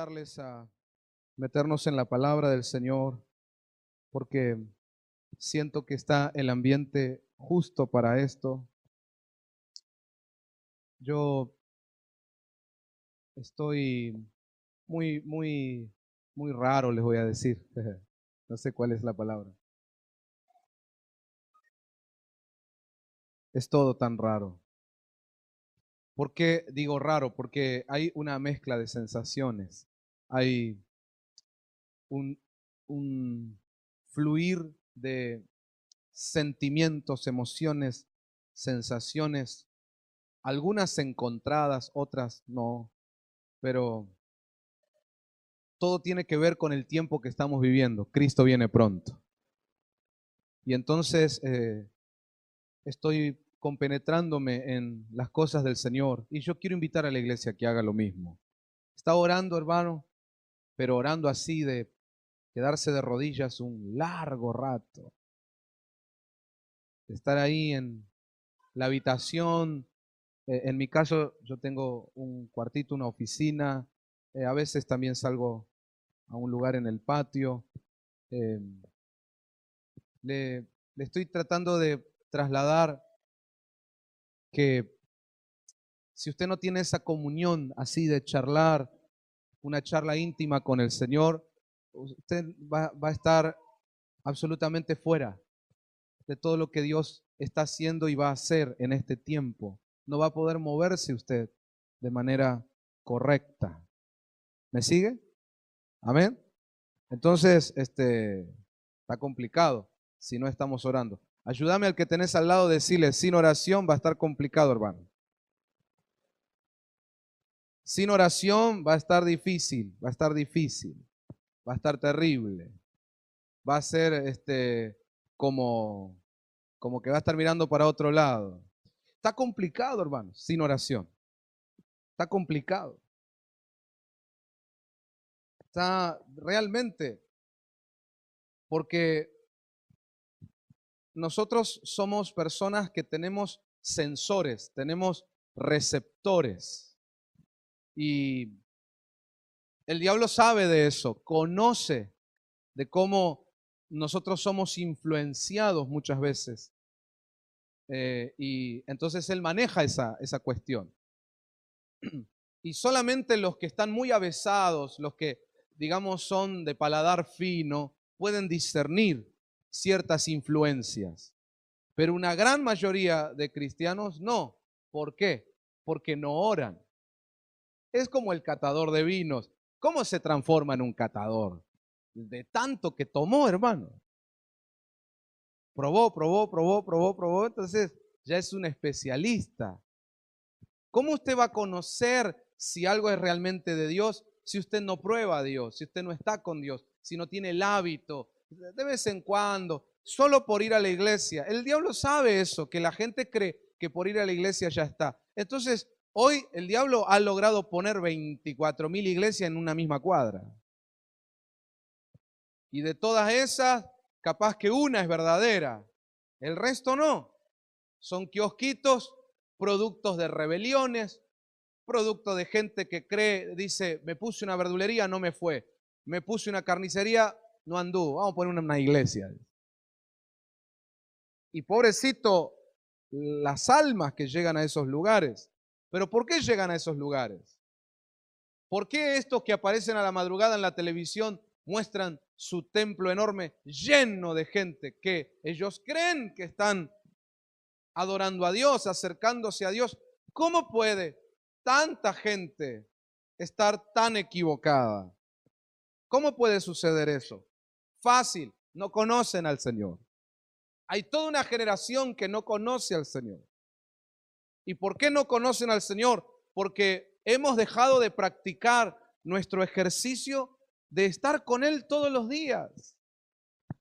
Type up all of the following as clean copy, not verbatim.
invitarles a meternos en la palabra del Señor, porque siento que está el ambiente justo para esto. Yo estoy muy raro, les voy a decir. No sé cuál es la palabra. Es todo tan raro. ¿Por qué digo raro? Porque hay una mezcla de sensaciones. Hay un, un fluir de sentimientos, emociones, sensaciones, algunas encontradas, otras no, pero todo tiene que ver con el tiempo que estamos viviendo. Cristo viene pronto. Y entonces estoy compenetrándome en las cosas del Señor y yo quiero invitar a la iglesia a que haga lo mismo. Está orando, hermano, pero orando así de quedarse de rodillas un largo rato, de estar ahí en la habitación. En mi caso, yo tengo un cuartito, una oficina. A veces también salgo a un lugar en el patio. Eh, le estoy tratando de trasladar que si usted no tiene esa comunión así de charlar, una charla íntima con el Señor, usted va a estar absolutamente fuera de todo lo que Dios está haciendo y va a hacer en este tiempo. No va a poder moverse usted de manera correcta. ¿Me sigue? Amén. Entonces, está complicado si no estamos orando. Ayúdame al que tenés al lado, decirle, sin oración va a estar complicado, hermano. Sin oración va a estar difícil, va a estar difícil, va a estar terrible. Va a ser como, como que va a estar mirando para otro lado. Está complicado, hermano, sin oración. Está complicado. Está realmente, porque nosotros somos personas que tenemos sensores, tenemos receptores. Y el diablo sabe de eso, conoce de cómo nosotros somos influenciados muchas veces. Y entonces él maneja esa cuestión. Y solamente los que están muy avesados, los que, digamos, son de paladar fino, pueden discernir ciertas influencias. Pero una gran mayoría de cristianos no. ¿Por qué? Porque no oran. Es como el catador de vinos. ¿Cómo se transforma en un catador? De tanto que tomó, hermano. Probó, entonces ya es un especialista. ¿Cómo usted va a conocer si algo es realmente de Dios si usted no prueba a Dios, si usted no está con Dios, si no tiene el hábito, de vez en cuando, solo por ir a la iglesia? El diablo sabe eso, que la gente cree que por ir a la iglesia ya está. Entonces, hoy el diablo ha logrado poner 24.000 iglesias en una misma cuadra. Y de todas esas, capaz que una es verdadera, el resto no. Son kiosquitos, productos de rebeliones, producto de gente que cree, dice, me puse una verdulería, no me fue. Me puse una carnicería, no anduvo. Vamos a poner una iglesia. Y pobrecito, las almas que llegan a esos lugares. Pero ¿por qué llegan a esos lugares? ¿Por qué estos que aparecen a la madrugada en la televisión muestran su templo enorme lleno de gente que ellos creen que están adorando a Dios, acercándose a Dios? ¿Cómo puede tanta gente estar tan equivocada? ¿Cómo puede suceder eso? Fácil, no conocen al Señor. Hay toda una generación que no conoce al Señor. ¿Y por qué no conocen al Señor? Porque hemos dejado de practicar nuestro ejercicio de estar con Él todos los días.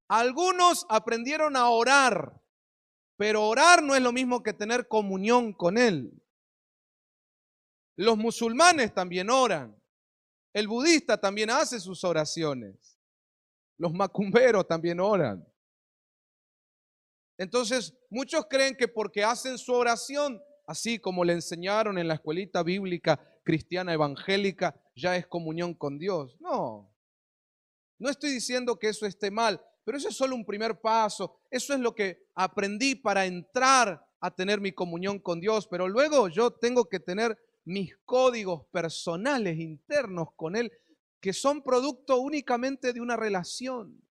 Algunos aprendieron a orar, pero orar no es lo mismo que tener comunión con Él. Los musulmanes también oran. El budista también hace sus oraciones. Los macumberos también oran. Entonces, muchos creen que porque hacen su oración, así como le enseñaron en la escuelita bíblica cristiana evangélica, ya es comunión con Dios. No, no estoy diciendo que eso esté mal, pero eso es solo un primer paso. Eso es lo que aprendí para entrar a tener mi comunión con Dios, pero luego yo tengo que tener mis códigos personales internos con Él, que son producto únicamente de una relación.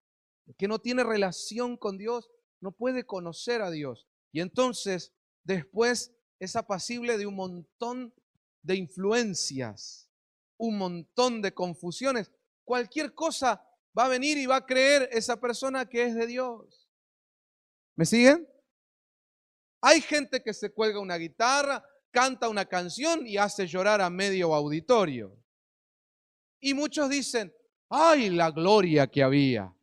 El que no tiene relación con Dios no puede conocer a Dios. Y entonces, después es apacible de un montón de influencias, un montón de confusiones. Cualquier cosa va a venir y va a creer esa persona que es de Dios. ¿Me siguen? Hay gente que se cuelga una guitarra, canta una canción y hace llorar a medio auditorio. Y muchos dicen, ¡ay, la gloria que había!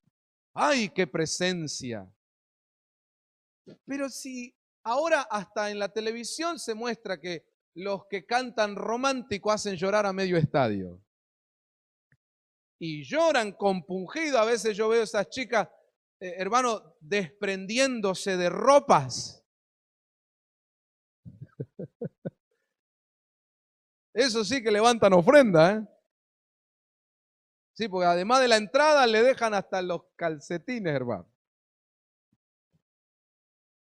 ¡Ay, qué presencia! Pero si ahora hasta en la televisión se muestra que los que cantan romántico hacen llorar a medio estadio. Y lloran compungido. A veces yo veo a esas chicas, hermano, desprendiéndose de ropas. Eso sí que levantan ofrenda, ¿eh? Sí, porque además de la entrada le dejan hasta los calcetines, hermano.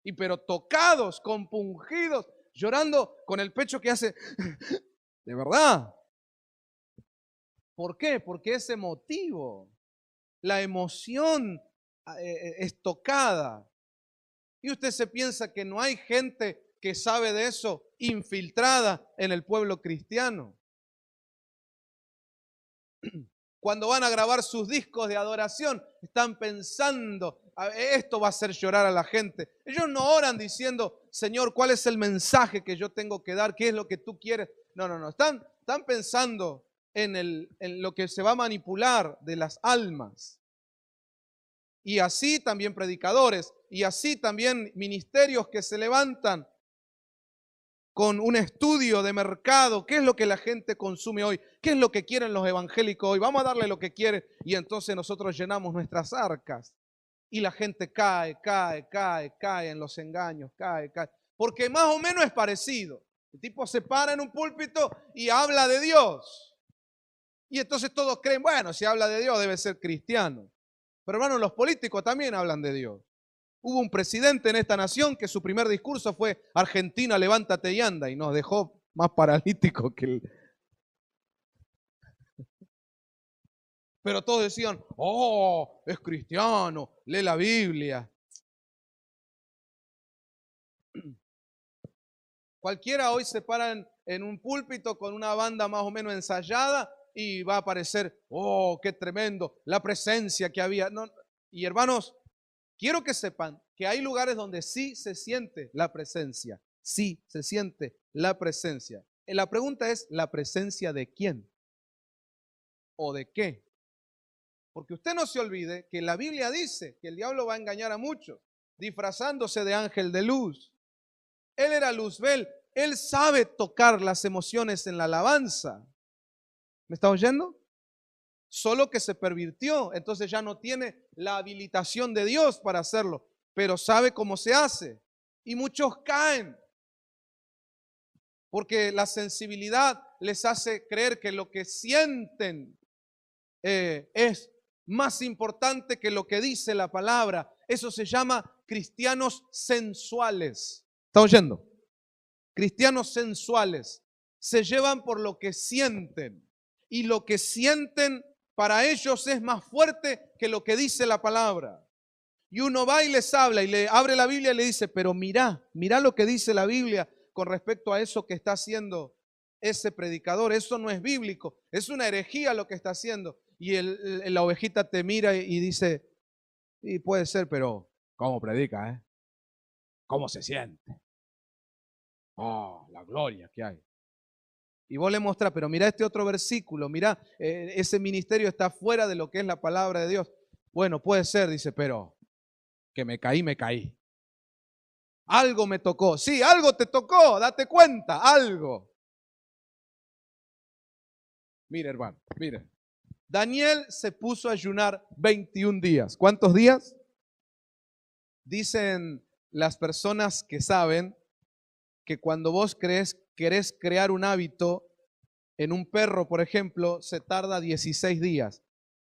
Y pero tocados, compungidos, llorando con el pecho que hace, de verdad. ¿Por qué? Porque es emotivo. La emoción es tocada. Y usted se piensa que no hay gente que sabe de eso infiltrada en el pueblo cristiano. Cuando van a grabar sus discos de adoración, están pensando, esto va a hacer llorar a la gente. Ellos no oran diciendo, Señor, ¿cuál es el mensaje que yo tengo que dar? ¿Qué es lo que tú quieres? No. Están pensando en lo que se va a manipular de las almas. Y así también predicadores, y así también ministerios que se levantan con un estudio de mercado, qué es lo que la gente consume hoy, qué es lo que quieren los evangélicos hoy, vamos a darle lo que quieren y entonces nosotros llenamos nuestras arcas y la gente cae en los engaños, cae, porque más o menos es parecido. El tipo se para en un púlpito y habla de Dios y entonces todos creen, bueno, si habla de Dios debe ser cristiano. Pero hermano, los políticos también hablan de Dios. Hubo un presidente en esta nación que su primer discurso fue Argentina, levántate y anda, y nos dejó más paralíticos que el... Pero todos decían, oh, es cristiano, lee la Biblia. Cualquiera hoy se para en un púlpito con una banda más o menos ensayada y va a aparecer, oh, qué tremendo, la presencia que había. No, y hermanos, quiero que sepan que hay lugares donde sí se siente la presencia, sí se siente la presencia. La pregunta es, ¿la presencia de quién? ¿O de qué? Porque usted no se olvide que la Biblia dice que el diablo va a engañar a muchos, disfrazándose de ángel de luz. Él era Luzbel, él sabe tocar las emociones en la alabanza. ¿Me está oyendo? Solo que se pervirtió, entonces ya no tiene la habilitación de Dios para hacerlo, pero sabe cómo se hace. Y muchos caen, porque la sensibilidad les hace creer que lo que sienten es más importante que lo que dice la palabra. Eso se llama cristianos sensuales. ¿Está oyendo? Cristianos sensuales. Se llevan por lo que sienten. Y lo que sienten para ellos es más fuerte que lo que dice la palabra. Y uno va y les habla y le abre la Biblia y le dice, pero mirá lo que dice la Biblia con respecto a eso que está haciendo ese predicador. Eso no es bíblico, es una herejía lo que está haciendo. Y la ovejita te mira y dice, y puede ser, pero ¿cómo predica? ¿Cómo se siente? Oh, la gloria que hay. Y vos le mostrás, pero mira este otro versículo, mira, ese ministerio está fuera de lo que es la palabra de Dios. Bueno, puede ser, dice, pero que me caí. Algo me tocó. Sí, algo te tocó, date cuenta, algo. Mire, hermano, mire. Daniel se puso a ayunar 21 días. ¿Cuántos días? Dicen las personas que saben que cuando vos querés crear un hábito, en un perro, por ejemplo, se tarda 16 días.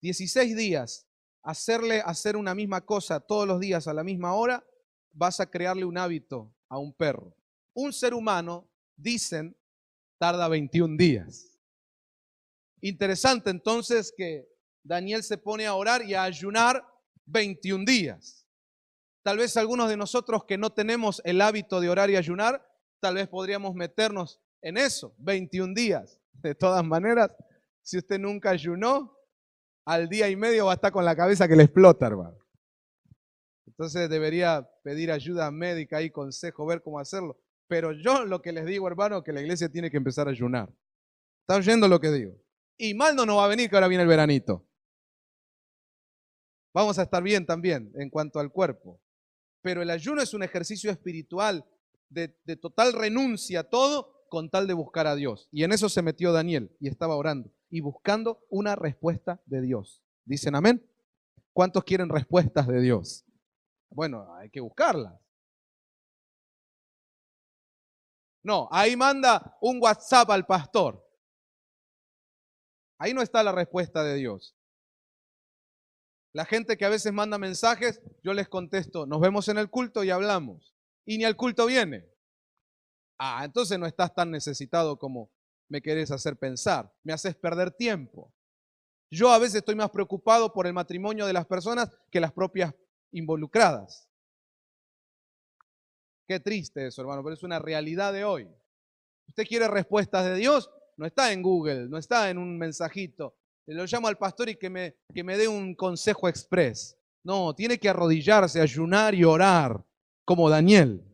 16 días, hacer una misma cosa todos los días a la misma hora, vas a crearle un hábito a un perro. Un ser humano, dicen, tarda 21 días. Interesante entonces que Daniel se pone a orar y a ayunar 21 días. Tal vez algunos de nosotros que no tenemos el hábito de orar y ayunar, tal vez podríamos meternos en eso, 21 días. De todas maneras, si usted nunca ayunó, al día y medio va a estar con la cabeza que le explota, hermano. Entonces debería pedir ayuda médica y consejo, ver cómo hacerlo. Pero yo lo que les digo, hermano, que la iglesia tiene que empezar a ayunar. ¿Está oyendo lo que digo? Y mal no nos va a venir que ahora viene el veranito. Vamos a estar bien también en cuanto al cuerpo. Pero el ayuno es un ejercicio espiritual de total renuncia a todo con tal de buscar a Dios. Y en eso se metió Daniel y estaba orando y buscando una respuesta de Dios. ¿Dicen amén? ¿Cuántos quieren respuestas de Dios? Bueno, hay que buscarlas. No, ahí manda un WhatsApp al pastor. Ahí no está la respuesta de Dios. La gente que a veces manda mensajes, yo les contesto, nos vemos en el culto y hablamos. Y ni al culto viene. Ah, entonces no estás tan necesitado como me querés hacer pensar. Me haces perder tiempo. Yo a veces estoy más preocupado por el matrimonio de las personas que las propias involucradas. Qué triste eso, hermano, pero es una realidad de hoy. ¿Usted quiere respuestas de Dios? No está en Google, no está en un mensajito. Lo llamo al pastor y que me dé un consejo express. No, tiene que arrodillarse, ayunar y orar, como Daniel.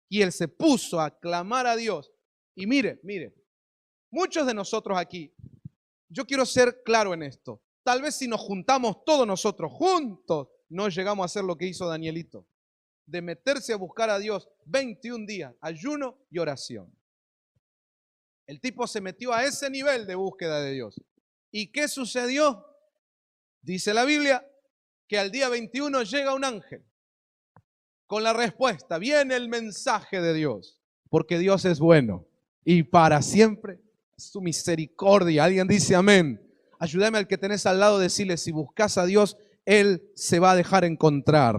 Y él se puso a clamar a Dios. Y mire, muchos de nosotros aquí, yo quiero ser claro en esto. Tal vez si nos juntamos todos nosotros juntos, no llegamos a hacer lo que hizo Danielito. De meterse a buscar a Dios 21 días, ayuno y oración. El tipo se metió a ese nivel de búsqueda de Dios. ¿Y qué sucedió? Dice la Biblia que al día 21 llega un ángel con la respuesta. Viene el mensaje de Dios, porque Dios es bueno y para siempre su misericordia. Alguien dice amén. Ayúdame al que tenés al lado, decirle, si buscas a Dios, Él se va a dejar encontrar.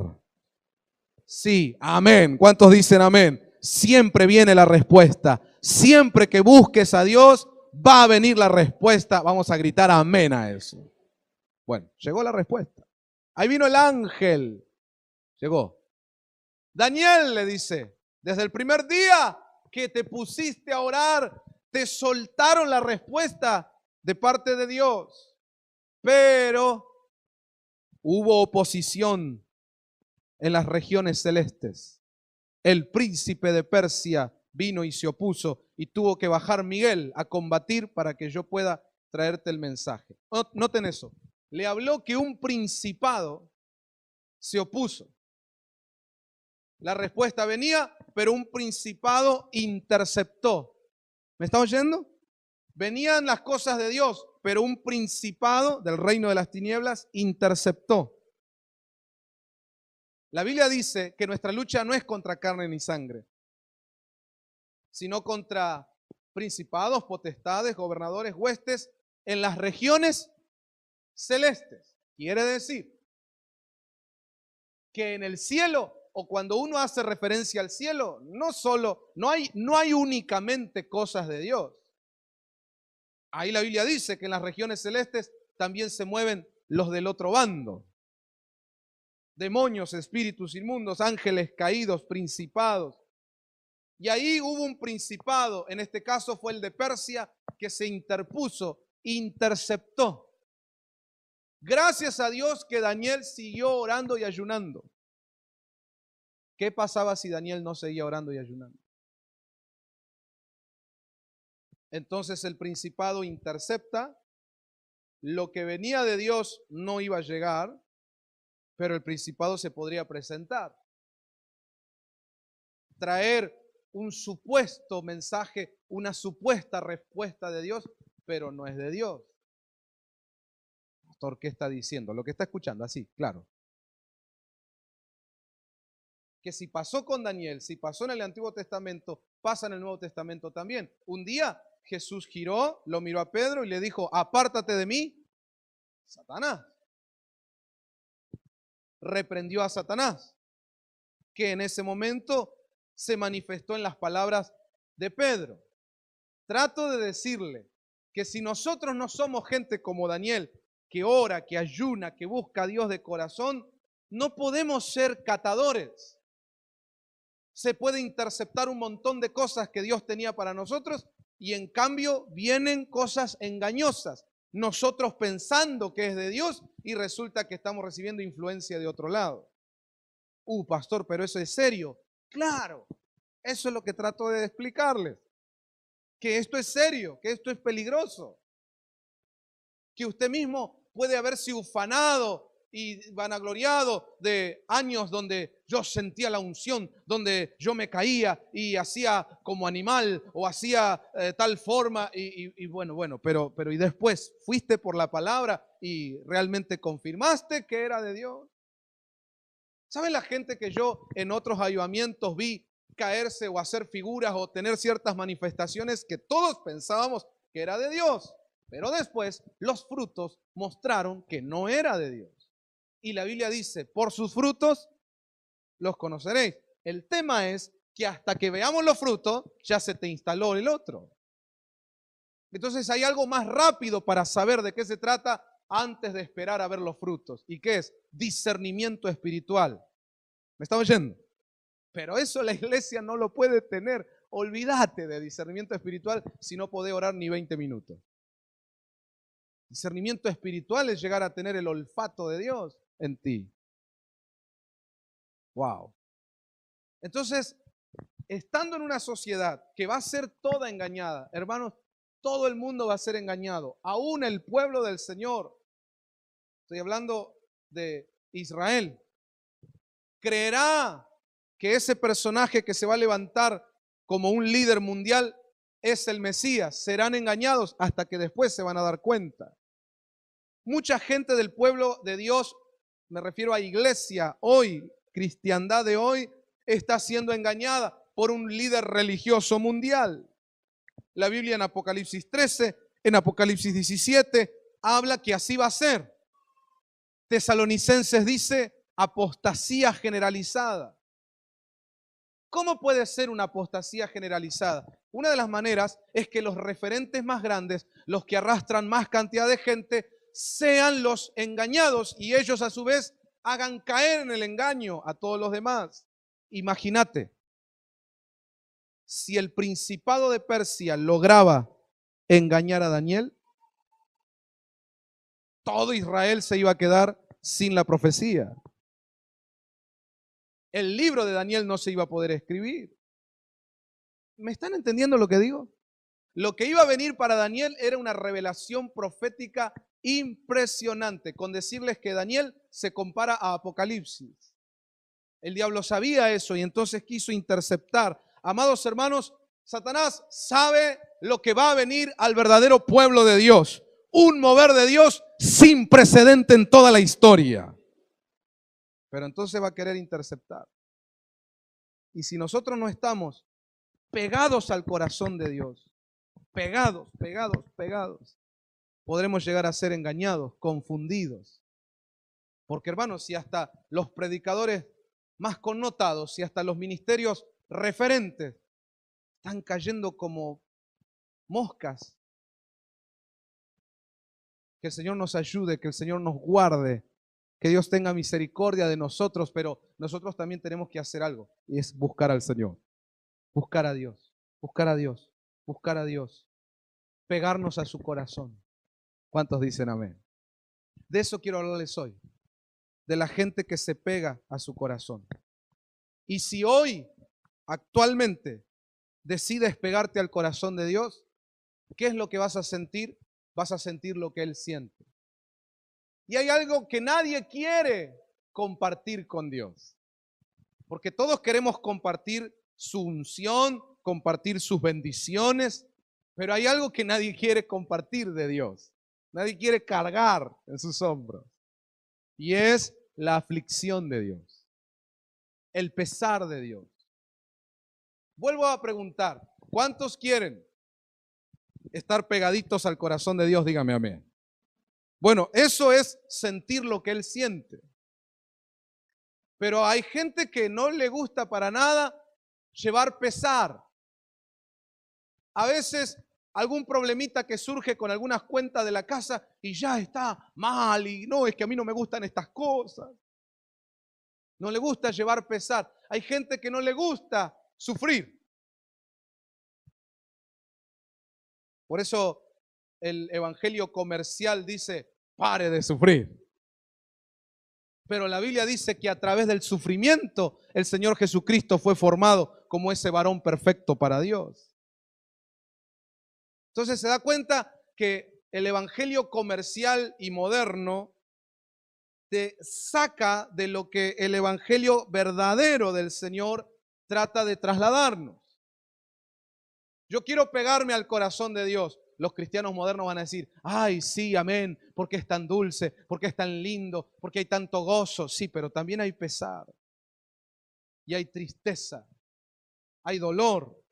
Sí, amén. ¿Cuántos dicen amén? Siempre viene la respuesta. Siempre que busques a Dios, va a venir la respuesta. Vamos a gritar amén a eso. Bueno, llegó la respuesta. Ahí vino el ángel. Llegó. Daniel le dice, desde el primer día que te pusiste a orar, te soltaron la respuesta de parte de Dios. Pero hubo oposición en las regiones celestes. El príncipe de Persia vino y se opuso y tuvo que bajar Miguel a combatir para que yo pueda traerte el mensaje. Noten eso. Le habló que un principado se opuso. La respuesta venía, pero un principado interceptó. ¿Me está oyendo? Venían las cosas de Dios, pero un principado del reino de las tinieblas interceptó. La Biblia dice que nuestra lucha no es contra carne ni sangre, sino contra principados, potestades, gobernadores, huestes en las regiones celestes. Quiere decir que en el cielo, o cuando uno hace referencia al cielo, no hay únicamente cosas de Dios. Ahí la Biblia dice que en las regiones celestes también se mueven los del otro bando. Demonios, espíritus inmundos, ángeles caídos, principados. Y ahí hubo un principado, en este caso fue el de Persia, que se interpuso, interceptó. Gracias a Dios que Daniel siguió orando y ayunando. ¿Qué pasaba si Daniel no seguía orando y ayunando? Entonces el principado intercepta, lo que venía de Dios no iba a llegar, pero el principado se podría presentar, traer un supuesto mensaje, una supuesta respuesta de Dios, pero no es de Dios. Pastor, ¿qué está diciendo? Lo que está escuchando, así, claro. Que si pasó con Daniel, si pasó en el Antiguo Testamento, pasa en el Nuevo Testamento también. Un día Jesús giró, lo miró a Pedro y le dijo, apártate de mí, Satanás. Reprendió a Satanás, que en ese momento se manifestó en las palabras de Pedro. Trato de decirle que si nosotros no somos gente como Daniel, que ora, que ayuna, que busca a Dios de corazón, no podemos ser catadores. Se puede interceptar un montón de cosas que Dios tenía para nosotros y en cambio vienen cosas engañosas. Nosotros pensando que es de Dios y resulta que estamos recibiendo influencia de otro lado. Pastor, pero eso es serio. Claro, eso es lo que trato de explicarles. Que esto es serio, que esto es peligroso. Que usted mismo puede haberse ufanado y vanagloriado de años donde yo sentía la unción, donde yo me caía y hacía como animal o hacía tal forma bueno, pero y después fuiste por la palabra y realmente confirmaste que era de Dios. ¿Saben la gente que yo en otros avivamientos vi caerse o hacer figuras o tener ciertas manifestaciones que todos pensábamos que era de Dios? Pero después los frutos mostraron que no era de Dios. Y la Biblia dice, por sus frutos los conoceréis. El tema es que hasta que veamos los frutos, ya se te instaló el otro. Entonces hay algo más rápido para saber de qué se trata antes de esperar a ver los frutos. ¿Y qué es? Discernimiento espiritual. ¿Me está oyendo? Pero eso la iglesia no lo puede tener. Olvídate de discernimiento espiritual si no podés orar ni 20 minutos. Discernimiento espiritual es llegar a tener el olfato de Dios en ti. Wow. Entonces, estando en una sociedad que va a ser toda engañada, hermanos, todo el mundo va a ser engañado, aún el pueblo del Señor. Estoy hablando de Israel. Creerá que ese personaje que se va a levantar como un líder mundial es el Mesías. Serán engañados hasta que después se van a dar cuenta. Mucha gente del pueblo de Dios, me refiero a iglesia hoy, cristiandad de hoy, está siendo engañada por un líder religioso mundial. La Biblia en Apocalipsis 13, en Apocalipsis 17, habla que así va a ser. Tesalonicenses dice apostasía generalizada. ¿Cómo puede ser una apostasía generalizada? Una de las maneras es que los referentes más grandes, los que arrastran más cantidad de gente, sean los engañados y ellos a su vez hagan caer en el engaño a todos los demás. Imagínate, si el principado de Persia lograba engañar a Daniel, todo Israel se iba a quedar sin la profecía. El libro de Daniel no se iba a poder escribir. ¿Me están entendiendo lo que digo? Lo que iba a venir para Daniel era una revelación profética impresionante, con decirles que Daniel se compara a Apocalipsis. El diablo sabía eso y entonces quiso interceptar. Amados hermanos, Satanás sabe lo que va a venir al verdadero pueblo de Dios. Un mover de Dios sin precedente en toda la historia. Pero entonces va a querer interceptar. Y si nosotros no estamos pegados al corazón de Dios, pegados, podremos llegar a ser engañados, confundidos. Porque hermanos, si hasta los predicadores más connotados, si hasta los ministerios referentes están cayendo como moscas, que el Señor nos ayude, que el Señor nos guarde, que Dios tenga misericordia de nosotros, pero nosotros también tenemos que hacer algo, y es buscar al Señor, buscar a Dios, buscar a Dios, buscar a Dios, pegarnos a su corazón. ¿Cuántos dicen amén? De eso quiero hablarles hoy, de la gente que se pega a su corazón. Y si hoy, actualmente, decides pegarte al corazón de Dios, ¿qué es lo que vas a sentir? Vas a sentir lo que Él siente. Y hay algo que nadie quiere compartir con Dios. Porque todos queremos compartir su unción, compartir sus bendiciones, pero hay algo que nadie quiere compartir de Dios. Nadie quiere cargar en sus hombros. Y es la aflicción de Dios. El pesar de Dios. Vuelvo a preguntar, ¿cuántos quieren estar pegaditos al corazón de Dios, dígame amén. Bueno, eso es sentir lo que Él siente. Pero hay gente que no le gusta para nada llevar pesar. A veces algún problemita que surge con algunas cuentas de la casa y ya está mal y no, es que a mí no me gustan estas cosas. No le gusta llevar pesar. Hay gente que no le gusta sufrir. Por eso el evangelio comercial dice, pare de sufrir. Pero la Biblia dice que a través del sufrimiento el Señor Jesucristo fue formado como ese varón perfecto para Dios. Entonces se da cuenta que el evangelio comercial y moderno te saca de lo que el evangelio verdadero del Señor trata de trasladarnos. Yo quiero pegarme al corazón de Dios. Los cristianos modernos van a decir, ay, sí, amén, porque es tan dulce, porque es tan lindo, porque hay tanto gozo. Sí, pero también hay pesar, y hay tristeza, hay dolor.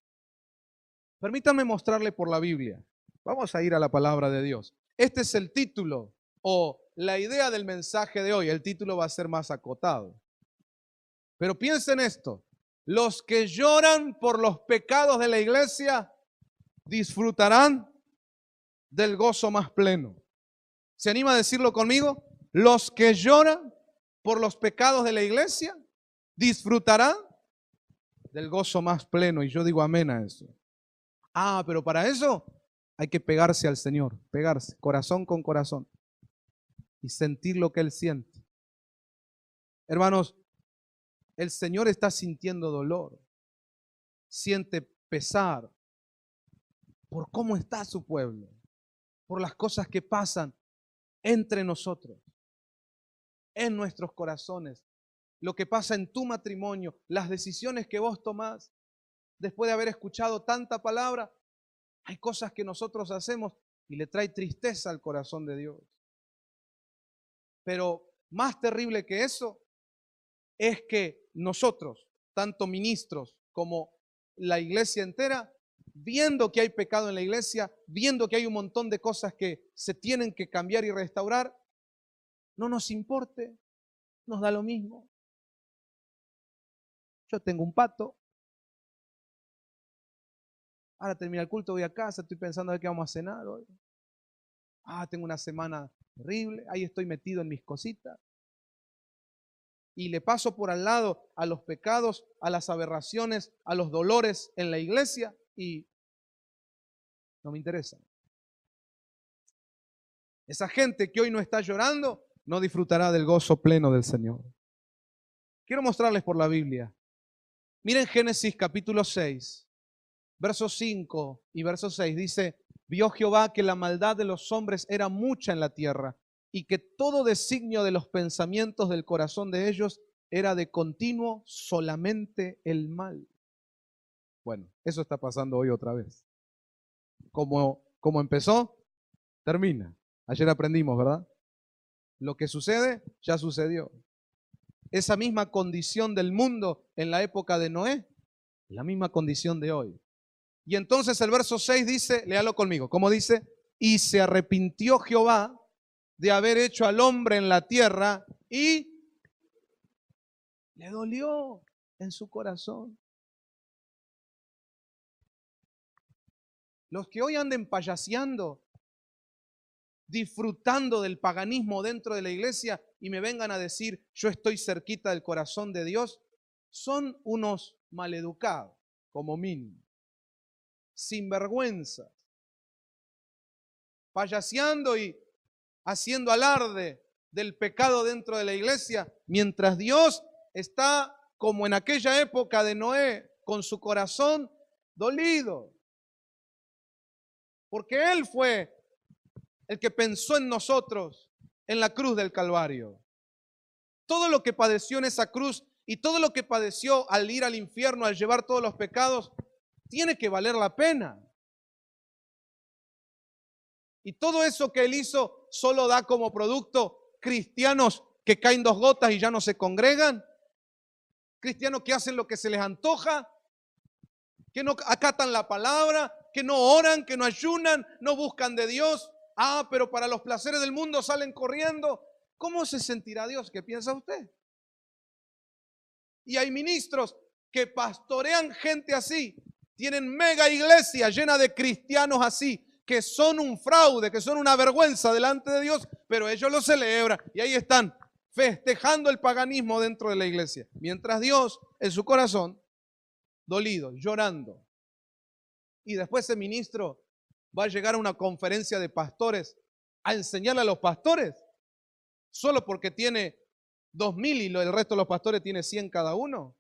Permítanme mostrarle por la Biblia. Vamos a ir a la palabra de Dios. Este es el título o la idea del mensaje de hoy. El título va a ser más acotado. Pero piensen esto. Los que lloran por los pecados de la iglesia disfrutarán del gozo más pleno. ¿Se anima a decirlo conmigo? Los que lloran por los pecados de la iglesia disfrutarán del gozo más pleno. Y yo digo amén a eso. Ah, pero para eso hay que pegarse al Señor, pegarse corazón con corazón y sentir lo que Él siente. Hermanos, el Señor está sintiendo dolor, siente pesar por cómo está su pueblo, por las cosas que pasan entre nosotros, en nuestros corazones, lo que pasa en tu matrimonio, las decisiones que vos tomás. Después de haber escuchado tanta palabra, hay cosas que nosotros hacemos y le trae tristeza al corazón de Dios. Pero más terrible que eso es que nosotros, tanto ministros como la iglesia entera, viendo que hay pecado en la iglesia, viendo que hay un montón de cosas que se tienen que cambiar y restaurar, no nos importe, nos da lo mismo. Yo tengo un pato. Ahora termina el culto, voy a casa, estoy pensando de qué vamos a cenar hoy. Tengo una semana terrible, ahí estoy metido en mis cositas. Y le paso por al lado a los pecados, a las aberraciones, a los dolores en la iglesia y no me interesa. Esa gente que hoy no está llorando no disfrutará del gozo pleno del Señor. Quiero mostrarles por la Biblia. Miren Génesis capítulo 6, versos 5 y verso 6. Dice, vio Jehová que la maldad de los hombres era mucha en la tierra y que todo designio de los pensamientos del corazón de ellos era de continuo solamente el mal. Bueno, eso está pasando hoy otra vez. Como empezó, termina. Ayer aprendimos, ¿verdad? Lo que sucede, ya sucedió. Esa misma condición del mundo en la época de Noé, la misma condición de hoy. Y entonces el verso 6 dice, léalo conmigo, ¿cómo dice? Y se arrepintió Jehová de haber hecho al hombre en la tierra y le dolió en su corazón. Los que hoy anden payaseando, disfrutando del paganismo dentro de la iglesia y me vengan a decir, yo estoy cerquita del corazón de Dios, son unos maleducados, como mínimo, sinvergüenzas, payaseando y haciendo alarde del pecado dentro de la iglesia, mientras Dios está como en aquella época de Noé, con su corazón dolido, porque Él fue el que pensó en nosotros en la cruz del Calvario. Todo lo que padeció en esa cruz y todo lo que padeció al ir al infierno, al llevar todos los pecados, tiene que valer la pena. Y todo eso que Él hizo solo da como producto cristianos que caen 2 gotas y ya no se congregan, cristianos que hacen lo que se les antoja, que no acatan la palabra, que no oran, que no ayunan, no buscan de Dios. Ah, pero para los placeres del mundo salen corriendo. ¿Cómo se sentirá Dios? ¿Qué piensa usted? Y hay ministros que pastorean gente así. Tienen mega iglesia llena de cristianos así, que son un fraude, que son una vergüenza delante de Dios, pero ellos lo celebran y ahí están festejando el paganismo dentro de la iglesia. Mientras Dios en su corazón, dolido, llorando. Y después ese ministro va a llegar a una conferencia de pastores a enseñarle a los pastores, solo porque tiene 2000 y el resto de los pastores tiene 100 cada uno.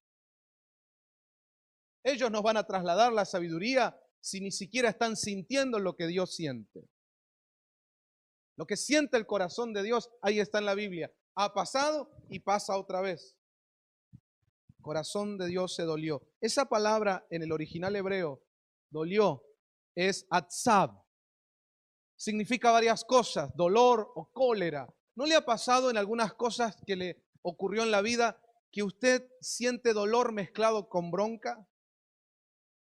Ellos nos van a trasladar la sabiduría si ni siquiera están sintiendo lo que Dios siente. Lo que siente el corazón de Dios, ahí está en la Biblia. Ha pasado y pasa otra vez. El corazón de Dios se dolió. Esa palabra en el original hebreo, dolió, es atzab. Significa varias cosas, dolor o cólera. ¿No le ha pasado en algunas cosas que le ocurrió en la vida que usted siente dolor mezclado con bronca?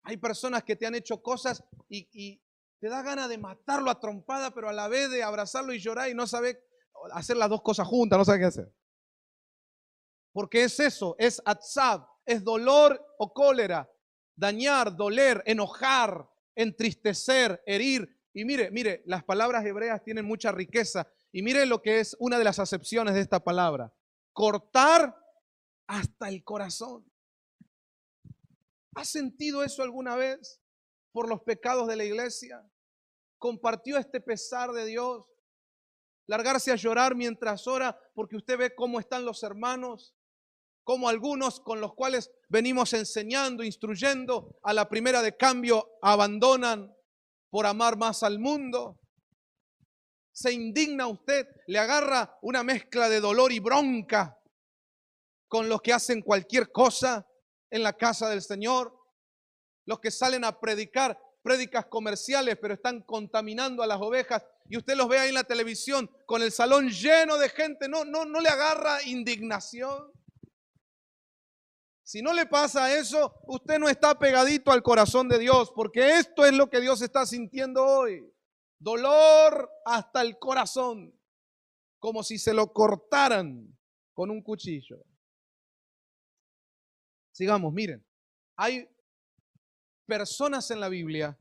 Hay personas que te han hecho cosas y te da ganas de matarlo a trompada, pero a la vez de abrazarlo y llorar y no sabe hacer las dos cosas juntas, no sabe qué hacer. Porque es eso, es atzab, es dolor o cólera, dañar, doler, enojar, entristecer, herir. Y mire, las palabras hebreas tienen mucha riqueza. Y mire lo que es una de las acepciones de esta palabra. Cortar hasta el corazón. ¿Ha sentido eso alguna vez por los pecados de la iglesia? ¿Compartió este pesar de Dios? Largarse a llorar mientras ora porque usted ve cómo están los hermanos, cómo algunos con los cuales venimos enseñando, instruyendo, a la primera de cambio abandonan por amar más al mundo. Se indigna usted, le agarra una mezcla de dolor y bronca con los que hacen cualquier cosa en la casa del Señor, los que salen a predicar prédicas comerciales, pero están contaminando a las ovejas, y usted los ve ahí en la televisión con el salón lleno de gente. No le agarra indignación. Si no le pasa eso, usted no está pegadito al corazón de Dios, porque esto es lo que Dios está sintiendo hoy. Dolor hasta el corazón, como si se lo cortaran con un cuchillo. Sigamos, miren, hay personas en la Biblia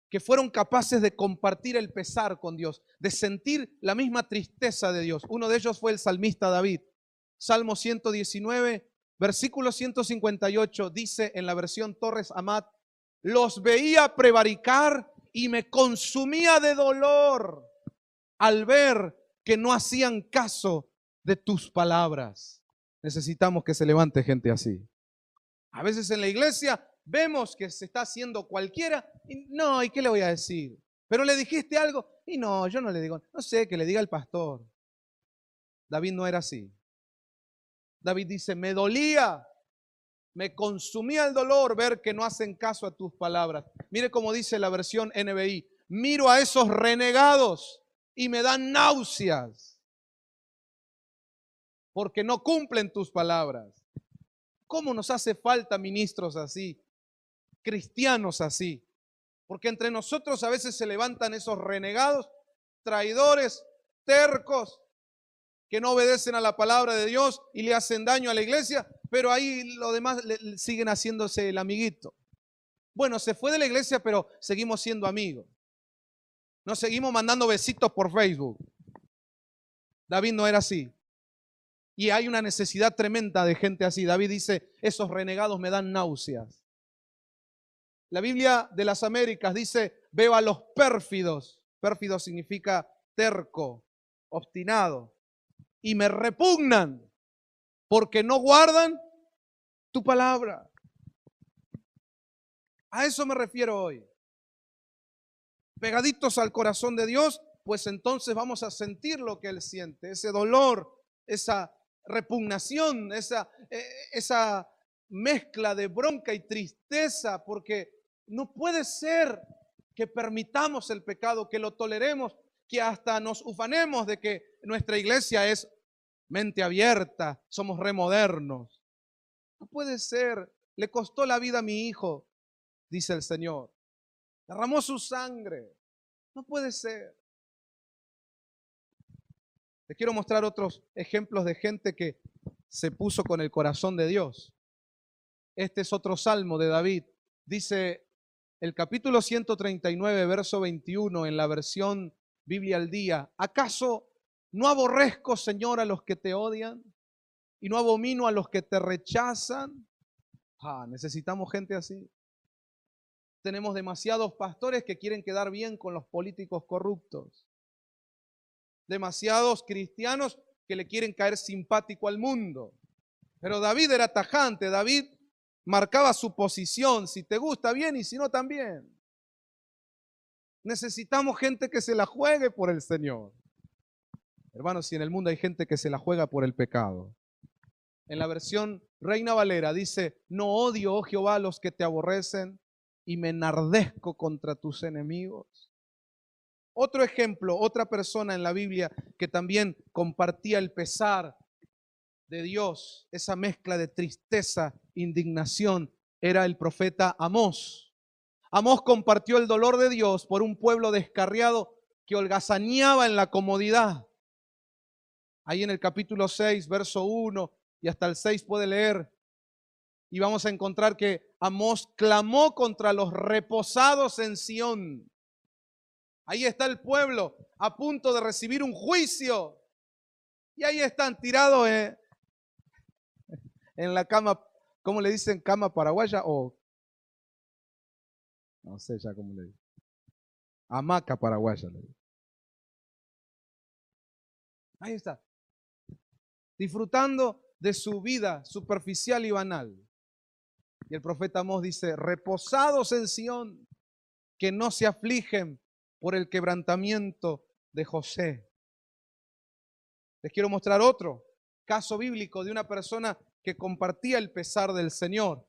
que fueron capaces de compartir el pesar con Dios, de sentir la misma tristeza de Dios. Uno de ellos fue el salmista David. Salmo 119, versículo 158, dice en la versión Torres Amat: los veía prevaricar y me consumía de dolor al ver que no hacían caso de tus palabras. Necesitamos que se levante gente así. A veces en la iglesia vemos que se está haciendo cualquiera y no, ¿y qué le voy a decir? Pero le dijiste algo y no, yo no le digo, no sé, que le diga el pastor. David no era así. David dice, me dolía, me consumía el dolor ver que no hacen caso a tus palabras. Mire cómo dice la versión NBI, miro a esos renegados y me dan náuseas porque no cumplen tus palabras. ¿Cómo nos hace falta ministros así, cristianos así? Porque entre nosotros a veces se levantan esos renegados, traidores, tercos, que no obedecen a la palabra de Dios y le hacen daño a la iglesia, pero ahí los demás siguen haciéndose el amiguito. Bueno, se fue de la iglesia, pero seguimos siendo amigos. Nos seguimos mandando besitos por Facebook. David no era así. Y hay una necesidad tremenda de gente así. David dice, esos renegados me dan náuseas. La Biblia de las Américas dice, veo a los pérfidos. Pérfido significa terco, obstinado. Y me repugnan porque no guardan tu palabra. A eso me refiero hoy. Pegaditos al corazón de Dios, pues entonces vamos a sentir lo que Él siente, ese dolor, esa repugnación, esa mezcla de bronca y tristeza, porque no puede ser que permitamos el pecado, que lo toleremos, que hasta nos ufanemos de que nuestra iglesia es mente abierta, somos remodernos. No puede ser, le costó la vida a mi hijo, dice el Señor. Derramó su sangre. No puede ser. Les quiero mostrar otros ejemplos de gente que se puso con el corazón de Dios. Este es otro salmo de David. Dice el capítulo 139, verso 21, en la versión Biblia al día: ¿acaso no aborrezco, Señor, a los que te odian y no abomino a los que te rechazan? Necesitamos gente así. Tenemos demasiados pastores que quieren quedar bien con los políticos corruptos. Demasiados cristianos que le quieren caer simpático al mundo. Pero David era tajante, David marcaba su posición, si te gusta bien y si no también. Necesitamos gente que se la juegue por el Señor. Hermanos, si en el mundo hay gente que se la juega por el pecado. En la versión Reina Valera dice: no odio, oh Jehová, a los que te aborrecen, y me enardezco contra tus enemigos. Otro ejemplo, otra persona en la Biblia que también compartía el pesar de Dios, esa mezcla de tristeza, indignación, era el profeta Amós. Amós compartió el dolor de Dios por un pueblo descarriado que holgazaneaba en la comodidad. Ahí en el capítulo 6, verso 1 y hasta el 6 puede leer, y vamos a encontrar que Amós clamó contra los reposados en Sión. Ahí está el pueblo a punto de recibir un juicio. Y ahí están tirados en la cama, ¿cómo le dicen? ¿Cama paraguaya o? No sé ya cómo le dicen. Hamaca paraguaya. Ahí está. Disfrutando de su vida superficial y banal. Y el profeta Amós dice: reposados en Sión, que no se afligen por el quebrantamiento de José. Les quiero mostrar otro caso bíblico de una persona que compartía el pesar del Señor.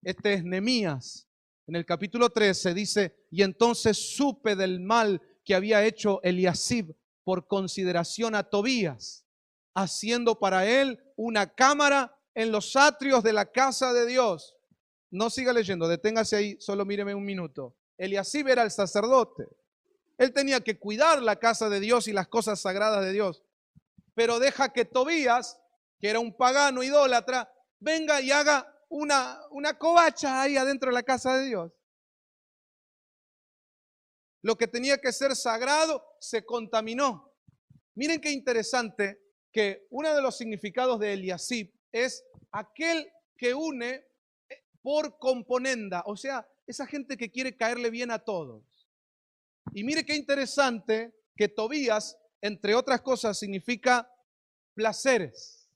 Este es Nehemías. En el capítulo 13 dice: y entonces supe del mal que había hecho Eliasib por consideración a Tobías, haciendo para él una cámara en los atrios de la casa de Dios. No siga leyendo, deténgase ahí, solo míreme un minuto. Eliasib era el sacerdote. Él tenía que cuidar la casa de Dios y las cosas sagradas de Dios. Pero deja que Tobías, que era un pagano idólatra, venga y haga una covacha ahí adentro de la casa de Dios. Lo que tenía que ser sagrado se contaminó. Miren qué interesante que uno de los significados de Eliasib es aquel que une por componenda, o sea, esa gente que quiere caerle bien a todos. Y mire qué interesante que Tobías, entre otras cosas, significa placeres.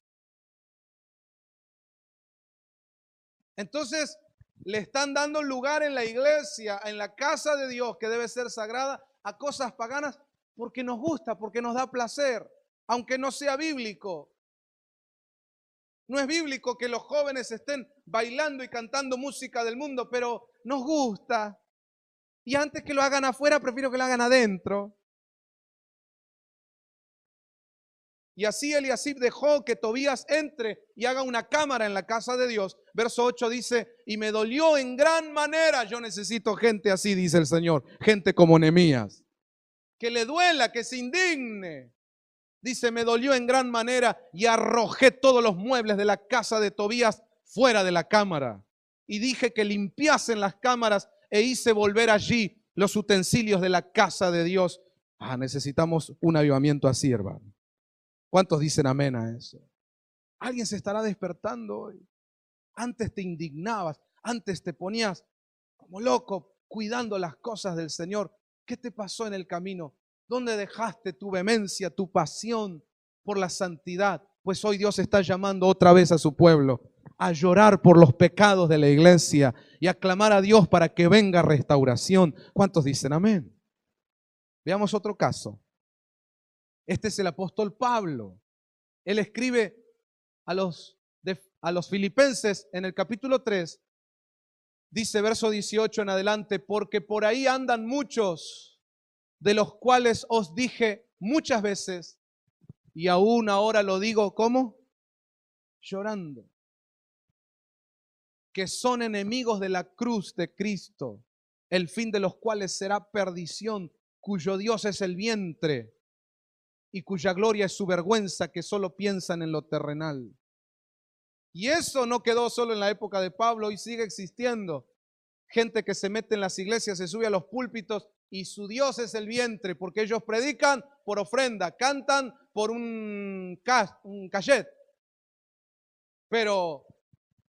Entonces, le están dando lugar en la iglesia, en la casa de Dios, que debe ser sagrada, a cosas paganas porque nos gusta, porque nos da placer, aunque no sea bíblico. No es bíblico que los jóvenes estén bailando y cantando música del mundo, pero nos gusta. Y antes que lo hagan afuera, prefiero que lo hagan adentro. Y así Eliasib dejó que Tobías entre y haga una cámara en la casa de Dios. Verso 8 dice: y me dolió en gran manera. Yo necesito gente así, dice el Señor. Gente como Nehemías. Que le duela, que se indigne. Dice: me dolió en gran manera y arrojé todos los muebles de la casa de Tobías fuera de la cámara. Y dije que limpiasen las cámaras e hice volver allí los utensilios de la casa de Dios. Necesitamos un avivamiento así, hermano. ¿Cuántos dicen amén a eso? Alguien se estará despertando hoy. Antes te indignabas, antes te ponías como loco cuidando las cosas del Señor. ¿Qué te pasó en el camino? ¿Dónde dejaste tu vehemencia, tu pasión por la santidad? Pues hoy Dios está llamando otra vez a su pueblo a llorar por los pecados de la iglesia y a clamar a Dios para que venga restauración. ¿Cuántos dicen amén? Veamos otro caso. Este es el apóstol Pablo. Él escribe a los filipenses en el capítulo 3. Dice verso 18 en adelante: porque por ahí andan muchos, de los cuales os dije muchas veces, y aún ahora lo digo, ¿cómo? Llorando, que son enemigos de la cruz de Cristo, el fin de los cuales será perdición, cuyo Dios es el vientre y cuya gloria es su vergüenza, que solo piensan en lo terrenal. Y eso no quedó solo en la época de Pablo, y sigue existiendo. Gente que se mete en las iglesias, se sube a los púlpitos y su Dios es el vientre, porque ellos predican por ofrenda, cantan por un cachet, pero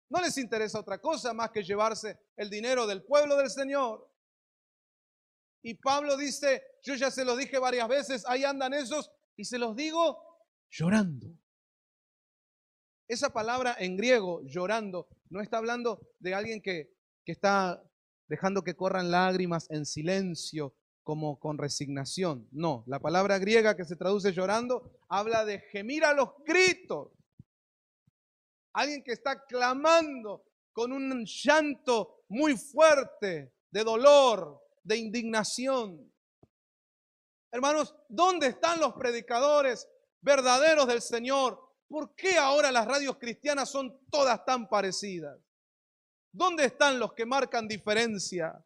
no les interesa otra cosa más que llevarse el dinero del pueblo del Señor. Y Pablo dice, yo ya se los dije varias veces, ahí andan esos, y se los digo llorando. Esa palabra en griego, llorando, no está hablando de alguien que está dejando que corran lágrimas en silencio, como con resignación. No, la palabra griega que se traduce llorando, habla de gemir a los gritos. Alguien que está clamando con un llanto muy fuerte de dolor, de indignación. Hermanos, ¿dónde están los predicadores verdaderos del Señor? ¿Por qué ahora las radios cristianas son todas tan parecidas? ¿Dónde están los que marcan diferencia?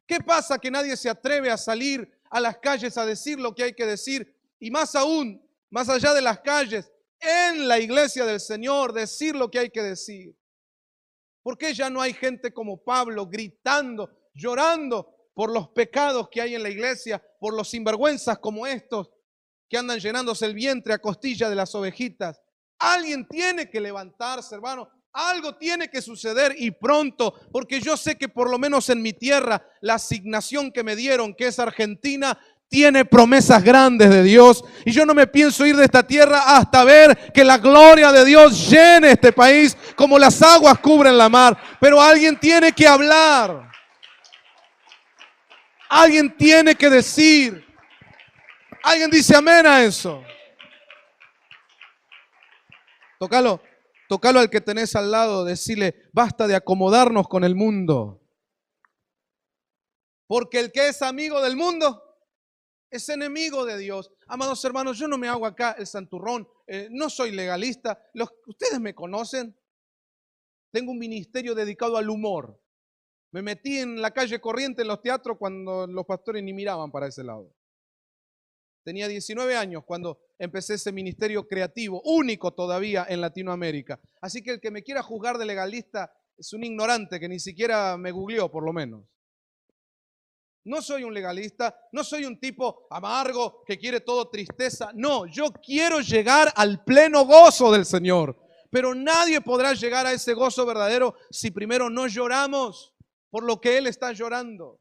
¿Qué pasa que nadie se atreve a salir a las calles a decir lo que hay que decir? Y más aún, más allá de las calles, en la iglesia del Señor, decir lo que hay que decir. ¿Por qué ya no hay gente como Pablo gritando, llorando por los pecados que hay en la iglesia, por los sinvergüenzas como estos que andan llenándose el vientre a costilla de las ovejitas? Alguien tiene que levantarse, hermano. Algo tiene que suceder y pronto, porque yo sé que por lo menos en mi tierra, la asignación que me dieron, que es Argentina, tiene promesas grandes de Dios. Y yo no me pienso ir de esta tierra hasta ver que la gloria de Dios llene este país como las aguas cubren la mar. Pero alguien tiene que hablar. Alguien tiene que decir. Alguien dice amén a eso. Tócalo al que tenés al lado, decirle, basta de acomodarnos con el mundo. Porque el que es amigo del mundo es enemigo de Dios. Amados hermanos, yo no me hago acá el santurrón, no soy legalista. Ustedes me conocen. Tengo un ministerio dedicado al humor. Me metí en la calle corriente en los teatros cuando los pastores ni miraban para ese lado. Tenía 19 años cuando empecé ese ministerio creativo, único todavía en Latinoamérica. Así que el que me quiera juzgar de legalista es un ignorante que ni siquiera me googleó, por lo menos. No soy un legalista, no soy un tipo amargo que quiere todo tristeza. No, yo quiero llegar al pleno gozo del Señor. Pero nadie podrá llegar a ese gozo verdadero si primero no lloramos por lo que Él está llorando,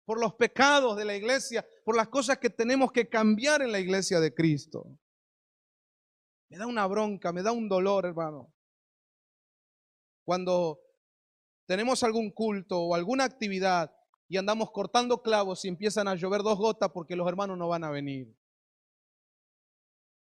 por los pecados de la iglesia, por las cosas que tenemos que cambiar en la iglesia de Cristo. Me da una bronca, me da un dolor, hermano. Cuando tenemos algún culto o alguna actividad y andamos cortando clavos y empiezan a llover 2 gotas porque los hermanos no van a venir.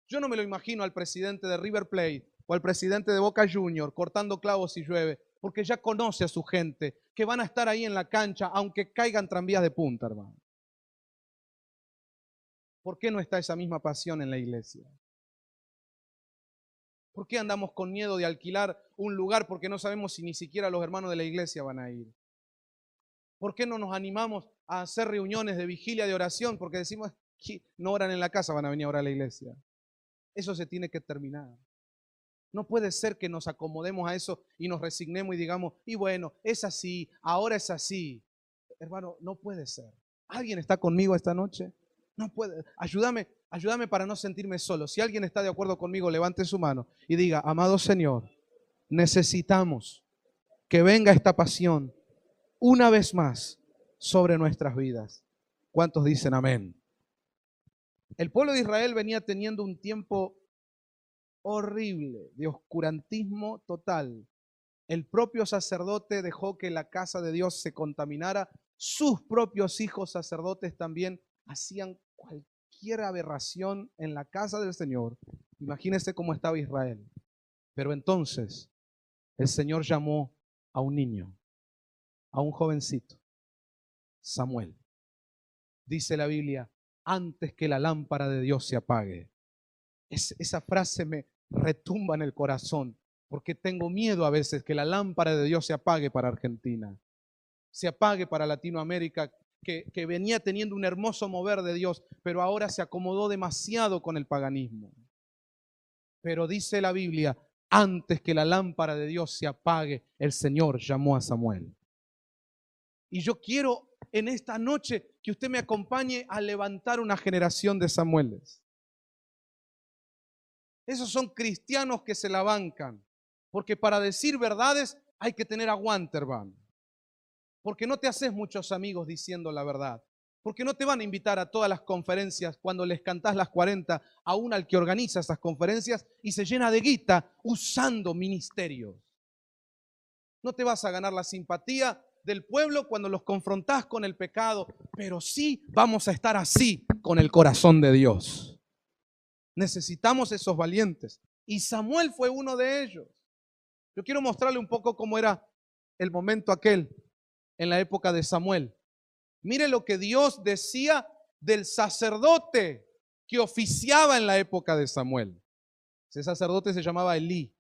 Yo no me lo imagino al presidente de River Plate o al presidente de Boca Juniors cortando clavos y llueve, porque ya conoce a su gente, que van a estar ahí en la cancha aunque caigan tranvías de punta, hermano. ¿Por qué no está esa misma pasión en la iglesia? ¿Por qué andamos con miedo de alquilar un lugar porque no sabemos si ni siquiera los hermanos de la iglesia van a ir? ¿Por qué no nos animamos a hacer reuniones de vigilia, de oración? Porque decimos que no oran en la casa, van a venir a orar a la iglesia. Eso se tiene que terminar. No puede ser que nos acomodemos a eso y nos resignemos y digamos, y bueno, es así, ahora es así. Hermano, no puede ser. ¿Alguien está conmigo esta noche? No puede. Ayúdame para no sentirme solo. Si alguien está de acuerdo conmigo, levante su mano y diga, amado Señor, necesitamos que venga esta pasión una vez más sobre nuestras vidas. ¿Cuántos dicen amén? El pueblo de Israel venía teniendo un tiempo horrible de oscurantismo total. El propio sacerdote dejó que la casa de Dios se contaminara. Sus propios hijos sacerdotes también hacían cualquier aberración en la casa del Señor. Imagínense cómo estaba Israel. Pero entonces el Señor llamó a un niño, a un jovencito, Samuel. Dice la Biblia, antes que la lámpara de Dios se apague. Esa frase me retumba en el corazón, porque tengo miedo a veces que la lámpara de Dios se apague para Argentina. se apague para Latinoamérica, que venía teniendo un hermoso mover de Dios, pero ahora se acomodó demasiado con el paganismo. Pero dice la Biblia, antes que la lámpara de Dios se apague, el Señor llamó a Samuel. Y yo quiero en esta noche que usted me acompañe a levantar una generación de Samueles. Esos son cristianos que se la bancan, porque para decir verdades hay que tener aguante, hermano. Porque no te haces muchos amigos diciendo la verdad. Porque no te van a invitar a todas las conferencias cuando les cantás las 40, aún al que organiza esas conferencias y se llena de guita usando ministerios. No te vas a ganar la simpatía del pueblo cuando los confrontás con el pecado, pero sí vamos a estar así con el corazón de Dios. Necesitamos esos valientes. Y Samuel fue uno de ellos. Yo quiero mostrarle un poco cómo era el momento aquel en la época de Samuel. Mire lo que Dios decía del sacerdote que oficiaba en la época de Samuel. Ese sacerdote se llamaba Elí.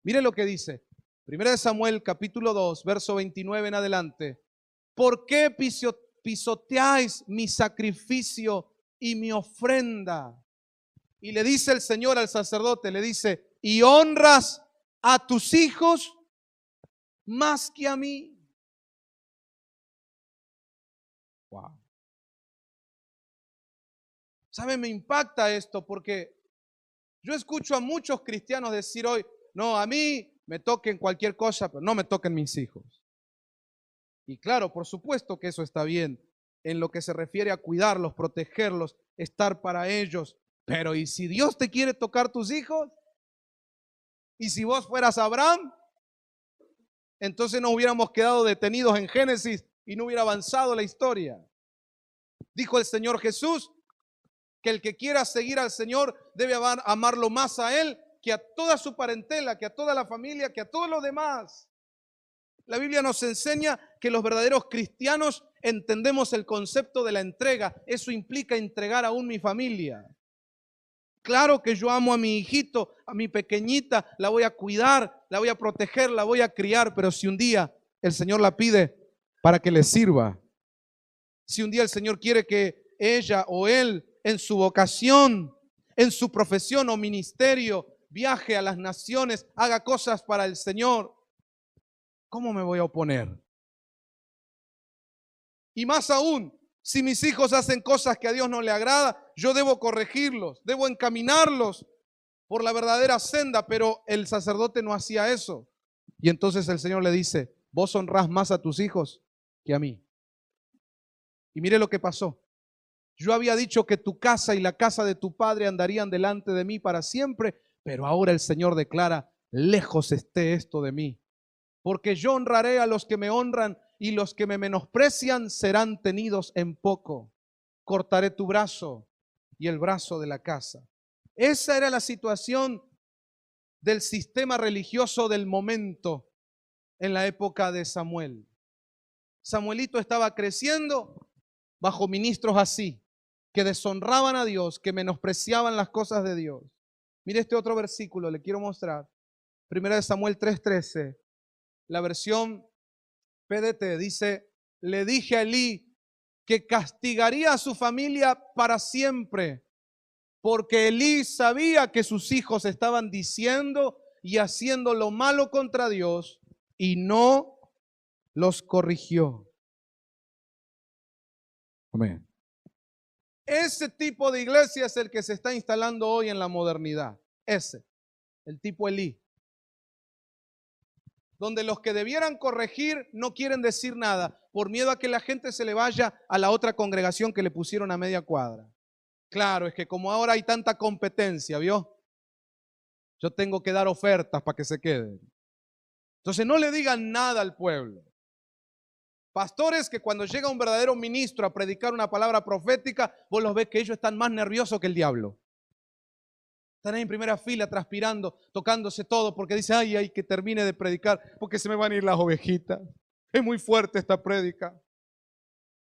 Mire lo que dice. Primera de Samuel, capítulo 2, verso 29 en adelante. ¿Por qué pisoteáis mi sacrificio y mi ofrenda? Y le dice el Señor al sacerdote, le dice, y honras a tus hijos más que a mí. Wow. ¿Sabe? Me impacta esto porque yo escucho a muchos cristianos decir hoy, no, a mí me toquen cualquier cosa, pero no me toquen mis hijos. Y claro, por supuesto que eso está bien en lo que se refiere a cuidarlos, protegerlos, estar para ellos. Pero ¿y si Dios te quiere tocar tus hijos? ¿Y si vos fueras Abraham? Entonces nos hubiéramos quedado detenidos en Génesis y no hubiera avanzado la historia. Dijo el Señor Jesús que el que quiera seguir al Señor debe amarlo más a Él que a toda su parentela, que a toda la familia, que a todos los demás. La Biblia nos enseña que los verdaderos cristianos entendemos el concepto de la entrega. Eso implica entregar aún mi familia. Claro que yo amo a mi hijito, a mi pequeñita, la voy a cuidar, la voy a proteger, la voy a criar, pero si un día el Señor la pide para que le sirva, si un día el Señor quiere que ella o él en su vocación, en su profesión o ministerio, viaje a las naciones, haga cosas para el Señor, ¿cómo me voy a oponer? Y más aún, si mis hijos hacen cosas que a Dios no le agrada, yo debo corregirlos, debo encaminarlos por la verdadera senda, pero el sacerdote no hacía eso. Y entonces el Señor le dice, vos honrás más a tus hijos que a mí. Y mire lo que pasó. Yo había dicho que tu casa y la casa de tu padre andarían delante de mí para siempre, pero ahora el Señor declara, lejos esté esto de mí, porque yo honraré a los que me honran y los que me menosprecian serán tenidos en poco. Cortaré tu brazo y el brazo de la casa. Esa era la situación del sistema religioso del momento en la época de Samuel. Samuelito estaba creciendo bajo ministros así, que deshonraban a Dios, que menospreciaban las cosas de Dios. Mire este otro versículo, le quiero mostrar. Primera de Samuel 3:13. La versión PDT dice, le dije a Elí que castigaría a su familia para siempre, porque Elí sabía que sus hijos estaban diciendo y haciendo lo malo contra Dios y no los corrigió. Amén. Ese tipo de iglesia es el que se está instalando hoy en la modernidad. Ese, el tipo Elí. Donde los que debieran corregir no quieren decir nada por miedo a que la gente se le vaya a la otra congregación que le pusieron a media cuadra. Claro, es que como ahora hay tanta competencia, ¿vio? Yo tengo que dar ofertas para que se queden. Entonces no le digan nada al pueblo. Pastores que cuando llega un verdadero ministro a predicar una palabra profética, vos los ves que ellos están más nerviosos que el diablo. Están ahí en primera fila transpirando, tocándose todo porque dicen, ay, que termine de predicar porque se me van a ir las ovejitas. Es muy fuerte esta prédica.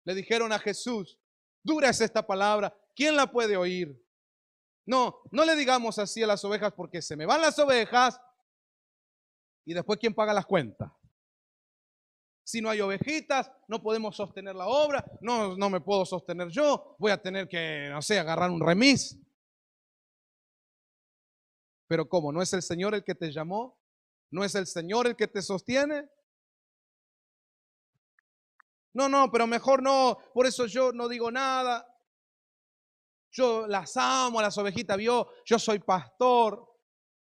Le dijeron a Jesús, dura es esta palabra, ¿quién la puede oír? No, no le digamos así a las ovejas porque se me van las ovejas y después ¿quién paga las cuentas? Si no hay ovejitas, no podemos sostener la obra, no me puedo sostener yo, voy a tener que, no sé, agarrar un remis. Pero ¿cómo? ¿No es el Señor el que te llamó? ¿No es el Señor el que te sostiene? No, pero mejor no, por eso yo no digo nada. Yo las amo a las ovejitas, yo soy pastor.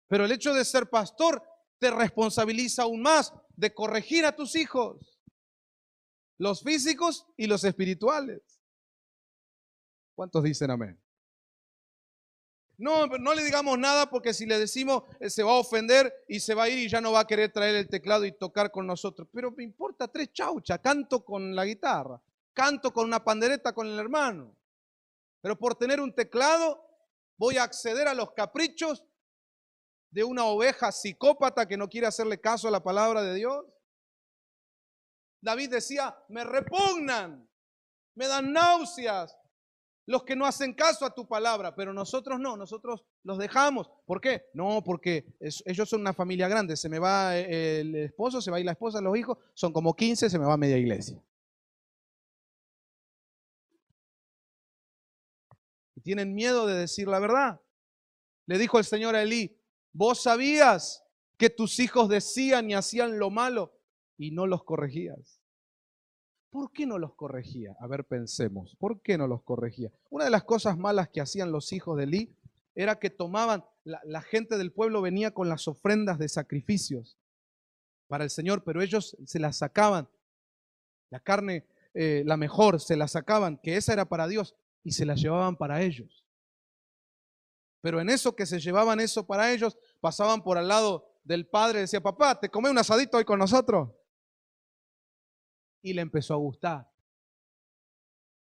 Pero el hecho de ser pastor te responsabiliza aún más de corregir a tus hijos, los físicos y los espirituales. ¿Cuántos dicen amén? No le digamos nada, porque si le decimos, se va a ofender y se va a ir y ya no va a querer traer el teclado y tocar con nosotros. Pero me importa tres chauchas, canto con la guitarra, canto con una pandereta con el hermano. Pero por tener un teclado voy a acceder a los caprichos de una oveja psicópata que no quiere hacerle caso a la palabra de Dios. David decía, me repugnan, me dan náuseas los que no hacen caso a tu palabra, pero nosotros no, nosotros los dejamos. ¿Por qué? No, porque ellos son una familia grande, se me va el esposo, se va a ir la esposa, los hijos, son como 15, se me va media iglesia. Y tienen miedo de decir la verdad. Le dijo el Señor a Elí, vos sabías que tus hijos decían y hacían lo malo y no los corregías. ¿Por qué no los corregía? A ver, pensemos, ¿por qué no los corregía? Una de las cosas malas que hacían los hijos de Elí era que tomaban, la gente del pueblo venía con las ofrendas de sacrificios para el Señor, pero ellos se las sacaban, la carne, la mejor, se la sacaban, que esa era para Dios, y se la llevaban para ellos. Pero en eso que se llevaban eso para ellos, pasaban por al lado del padre y decía, papá, ¿te comés un asadito hoy con nosotros? Y le empezó a gustar.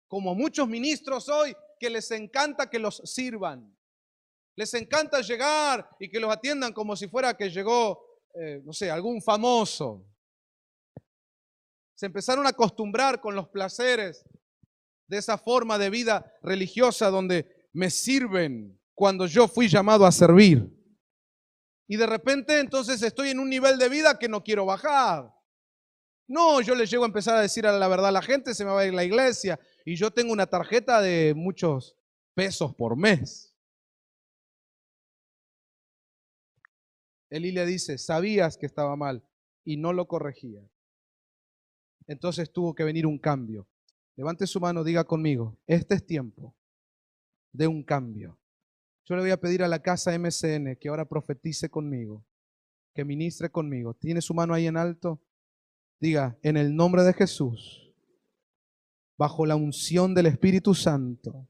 Como muchos ministros hoy que les encanta que los sirvan. Les encanta llegar y que los atiendan como si fuera que llegó, no sé, algún famoso. Se empezaron a acostumbrar con los placeres de esa forma de vida religiosa donde me sirven cuando yo fui llamado a servir. Y de repente entonces estoy en un nivel de vida que no quiero bajar. No, yo les llego a empezar a decir a la verdad a la gente, se me va a ir la iglesia y yo tengo una tarjeta de muchos pesos por mes. Elí le dice, sabías que estaba mal y no lo corregía. Entonces tuvo que venir un cambio. Levante su mano, diga conmigo, este es tiempo de un cambio. Yo le voy a pedir a la casa MCN que ahora profetice conmigo, que ministre conmigo. ¿Tiene su mano ahí en alto? Diga, en el nombre de Jesús, bajo la unción del Espíritu Santo,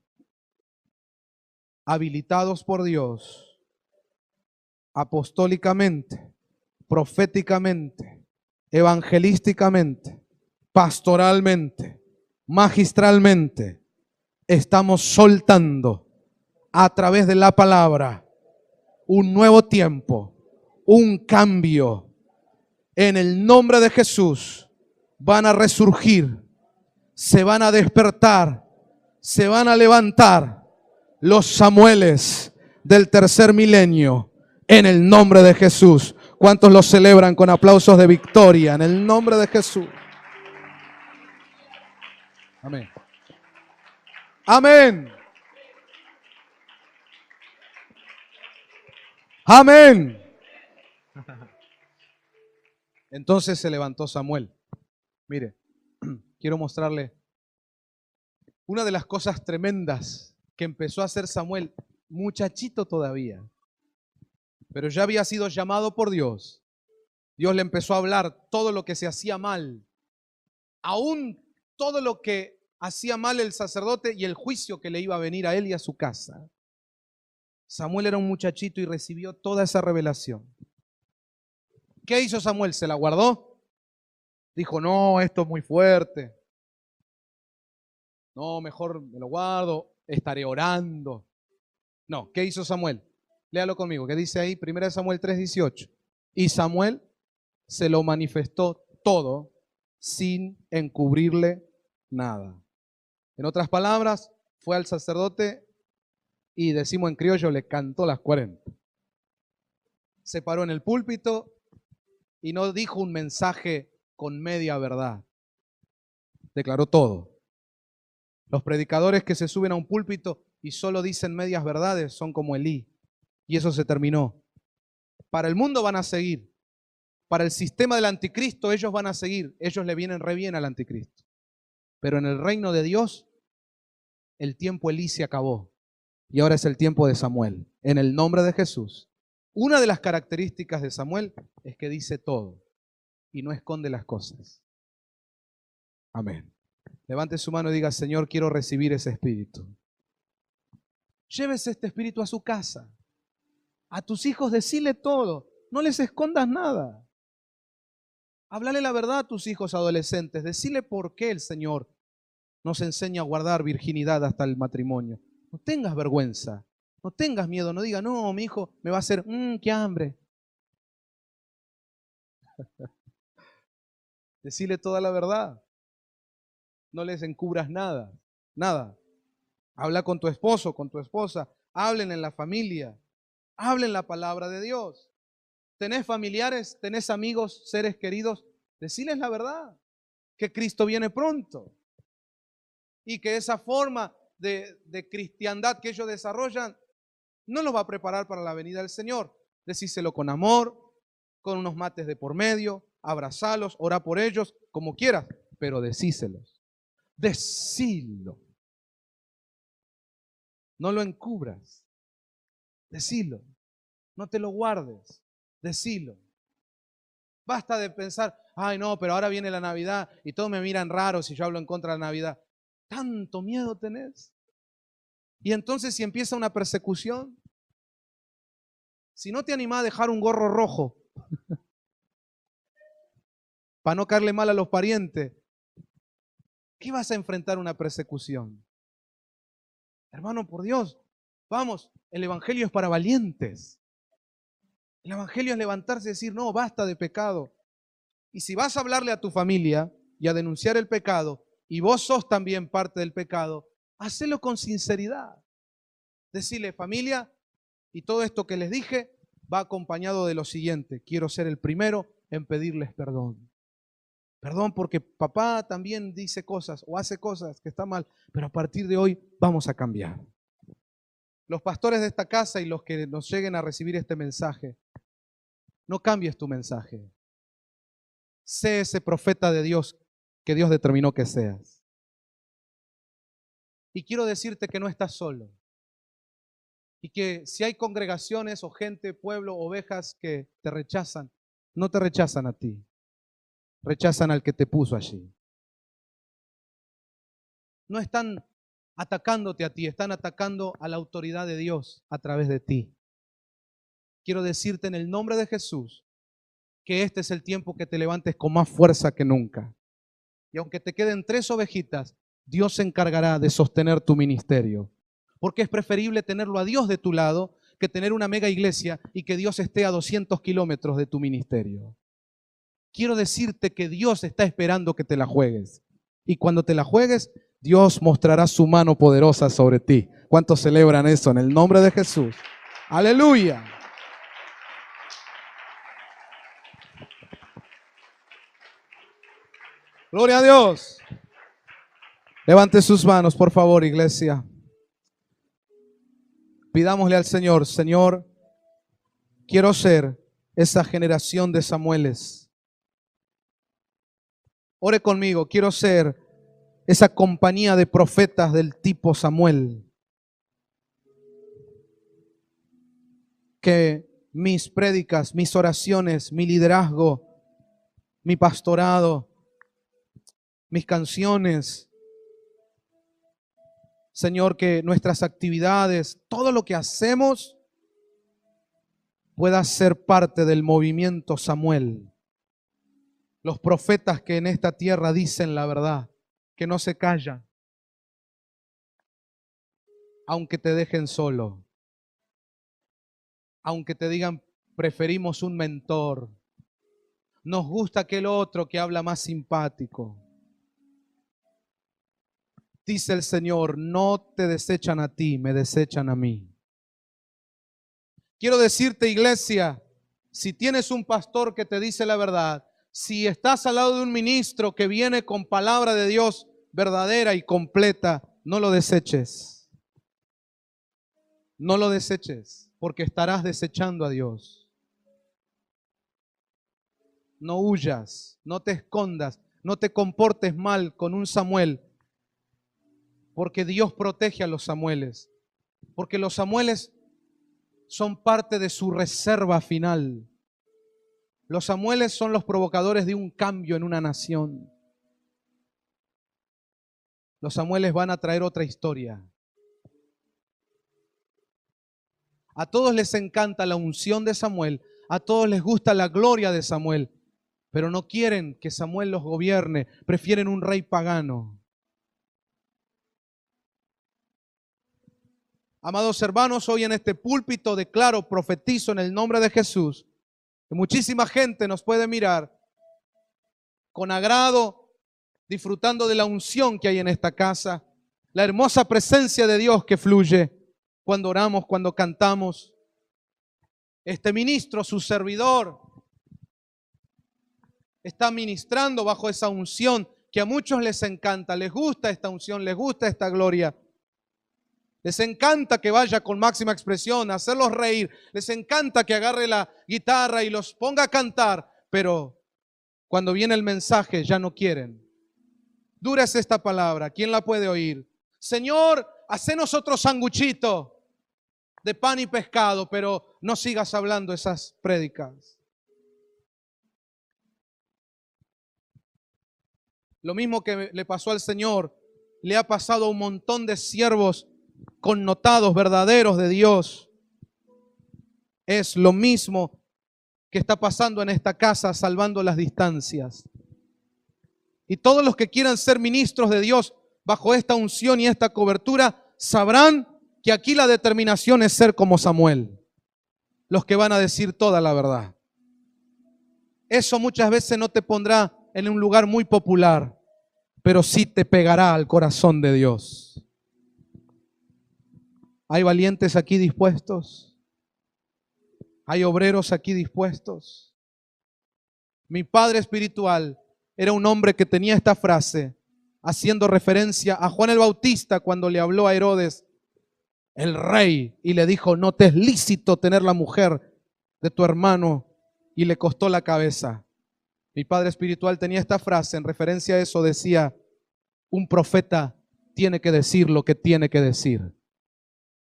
habilitados por Dios, apostólicamente, proféticamente, evangelísticamente, pastoralmente, magistralmente, estamos soltando a través de la palabra un nuevo tiempo, un cambio. En el nombre de Jesús van a resurgir, se van a despertar, se van a levantar los Samueles del tercer milenio en el nombre de Jesús. ¿Cuántos los celebran con aplausos de victoria en el nombre de Jesús? Amén. Amén. Amén. Entonces se levantó Samuel. Mire, quiero mostrarle una de las cosas tremendas que empezó a hacer Samuel, muchachito todavía, pero ya había sido llamado por Dios. Dios le empezó a hablar todo lo que se hacía mal, aún todo lo que hacía mal el sacerdote y el juicio que le iba a venir a él y a su casa. Samuel era un muchachito y recibió toda esa revelación. ¿Qué hizo Samuel? ¿Se la guardó? Dijo, no, esto es muy fuerte. No, mejor me lo guardo, estaré orando. No, ¿qué hizo Samuel? Léalo conmigo, ¿qué dice ahí? 1 Samuel 3:18. Y Samuel se lo manifestó todo sin encubrirle nada. En otras palabras, fue al sacerdote y, decimos en criollo, le cantó las 40. Se paró en el púlpito y no dijo un mensaje con media verdad. Declaró todo. Los predicadores que se suben a un púlpito y solo dicen medias verdades son como Elí. Y eso se terminó. Para el mundo van a seguir. Para el sistema del anticristo ellos van a seguir. Ellos le vienen re bien al anticristo. Pero en el reino de Dios, el tiempo Elí se acabó. Y ahora es el tiempo de Samuel. En el nombre de Jesús. Una de las características de Samuel es que dice todo y no esconde las cosas. Amén. Levante su mano y diga: Señor, quiero recibir ese espíritu. Llévese este espíritu a su casa. A tus hijos decile todo. No les escondas nada. Háblale la verdad a tus hijos adolescentes. Decile por qué el Señor nos enseña a guardar virginidad hasta el matrimonio. No tengas vergüenza. No tengas miedo. No digas: no, mi hijo me va a hacer, qué hambre. Decile toda la verdad. No les encubras nada. Nada. Habla con tu esposo, con tu esposa. Hablen en la familia. Hablen la palabra de Dios. ¿Tenés familiares? ¿Tenés amigos, seres queridos? Deciles la verdad. Que Cristo viene pronto. Y que esa forma de cristiandad que ellos desarrollan no los va a preparar para la venida del Señor. Decíselo con amor, con unos mates de por medio, abrazalos, ora por ellos, como quieras, pero decíselos. Decilo. No lo encubras. Decilo. No te lo guardes. Decilo. Basta de pensar: ay no, pero ahora viene la Navidad y todos me miran raro si yo hablo en contra de la Navidad. ¿Tanto miedo tenés? Y entonces, si empieza una persecución, si no te animás a dejar un gorro rojo para no caerle mal a los parientes, ¿qué vas a enfrentar una persecución? Hermano, por Dios, vamos, el Evangelio es para valientes. El Evangelio es levantarse y decir: no, basta de pecado. Y si vas a hablarle a tu familia y a denunciar el pecado, y vos sos también parte del pecado, hacelo con sinceridad. Decirle: familia, y todo esto que les dije va acompañado de lo siguiente: quiero ser el primero en pedirles perdón. Perdón porque papá también dice cosas o hace cosas que están mal, pero a partir de hoy vamos a cambiar. Los pastores de esta casa y los que nos lleguen a recibir este mensaje, no cambies tu mensaje. Sé ese profeta de Dios que Dios determinó que seas. Y quiero decirte que no estás solo. Y que si hay congregaciones o gente, pueblo, ovejas que te rechazan, no te rechazan a ti. Rechazan al que te puso allí. No están atacándote a ti, están atacando a la autoridad de Dios a través de ti. Quiero decirte en el nombre de Jesús que este es el tiempo que te levantes con más fuerza que nunca. Y aunque te queden 3 ovejitas, Dios se encargará de sostener tu ministerio. Porque es preferible tenerlo a Dios de tu lado que tener una mega iglesia y que Dios esté a 200 kilómetros de tu ministerio. Quiero decirte que Dios está esperando que te la juegues. Y cuando te la juegues, Dios mostrará su mano poderosa sobre ti. ¿Cuántos celebran eso en el nombre de Jesús? ¡Aleluya! ¡Gloria a Dios! Levante sus manos, por favor, iglesia. Pidámosle al Señor: Señor, quiero ser esa generación de Samueles. Ore conmigo: quiero ser esa compañía de profetas del tipo Samuel. Que mis prédicas, mis oraciones, mi liderazgo, mi pastorado, mis canciones, Señor, que nuestras actividades, todo lo que hacemos pueda ser parte del movimiento Samuel. Los profetas que en esta tierra dicen la verdad, que no se callan, aunque te dejen solo, aunque te digan: preferimos un mentor, nos gusta aquel otro que habla más simpático. Dice el Señor: no te desechan a ti, me desechan a mí. Quiero decirte, iglesia, si tienes un pastor que te dice la verdad, Si estás al lado de un ministro que viene con palabra de Dios verdadera y completa, no lo deseches. No lo deseches, porque estarás desechando a Dios. No huyas, no te escondas, no te comportes mal con un Samuel, porque Dios protege a los Samueles, porque los Samueles son parte de su reserva final. Los Samueles son los provocadores de un cambio en una nación. Los Samueles van a traer otra historia. A todos les encanta la unción de Samuel, a todos les gusta la gloria de Samuel, pero no quieren que Samuel los gobierne, prefieren un rey pagano. Amados hermanos, hoy en este púlpito declaro, profetizo en el nombre de Jesús, que muchísima gente nos puede mirar con agrado, disfrutando de la unción que hay en esta casa, la hermosa presencia de Dios que fluye cuando oramos, cuando cantamos. Este ministro, su servidor, está ministrando bajo esa unción que a muchos les encanta, les gusta esta unción, les gusta esta gloria. Les encanta que vaya con máxima expresión, hacerlos reír. Les encanta que agarre la guitarra y los ponga a cantar, pero cuando viene el mensaje ya no quieren. Dura es esta palabra, ¿quién la puede oír? Señor, hacenos otro sanguchito de pan y pescado, pero no sigas hablando esas prédicas. Lo mismo que le pasó al Señor, le ha pasado a un montón de siervos connotados, verdaderos de Dios. Es lo mismo que está pasando en esta casa, salvando las distancias. Y todos los que quieran ser ministros de Dios bajo esta unción y esta cobertura, sabrán que aquí la determinación es ser como Samuel, los que van a decir toda la verdad. Eso muchas veces no te pondrá en un lugar muy popular, pero sí te pegará al corazón de Dios. ¿Hay valientes aquí dispuestos? ¿Hay obreros aquí dispuestos? Mi padre espiritual era un hombre que tenía esta frase, haciendo referencia a Juan el Bautista cuando le habló a Herodes, el rey, y le dijo, no te es lícito tener la mujer de tu hermano, y le costó la cabeza. Mi padre espiritual tenía esta frase en referencia a eso, decía, un profeta tiene que decir lo que tiene que decir.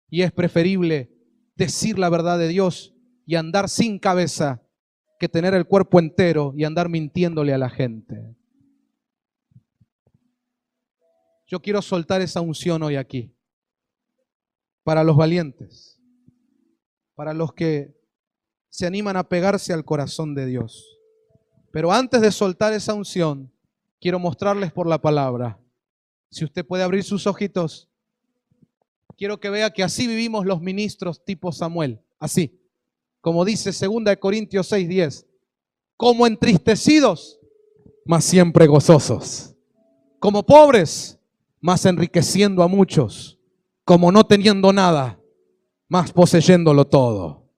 Y es preferible decir la verdad de Dios y andar sin cabeza que tener el cuerpo entero y andar mintiéndole a la gente. Yo quiero soltar esa unción hoy aquí. Para los valientes, para los que se animan a pegarse al corazón de Dios. Pero antes de soltar esa unción, quiero mostrarles por la palabra. Si usted puede abrir sus ojitos, quiero que vea que así vivimos los ministros tipo Samuel. Así, como dice 2 Corintios 6:10. Como entristecidos, mas siempre gozosos. Como pobres, mas enriqueciendo a muchos. Como no teniendo nada, mas poseyéndolo todo.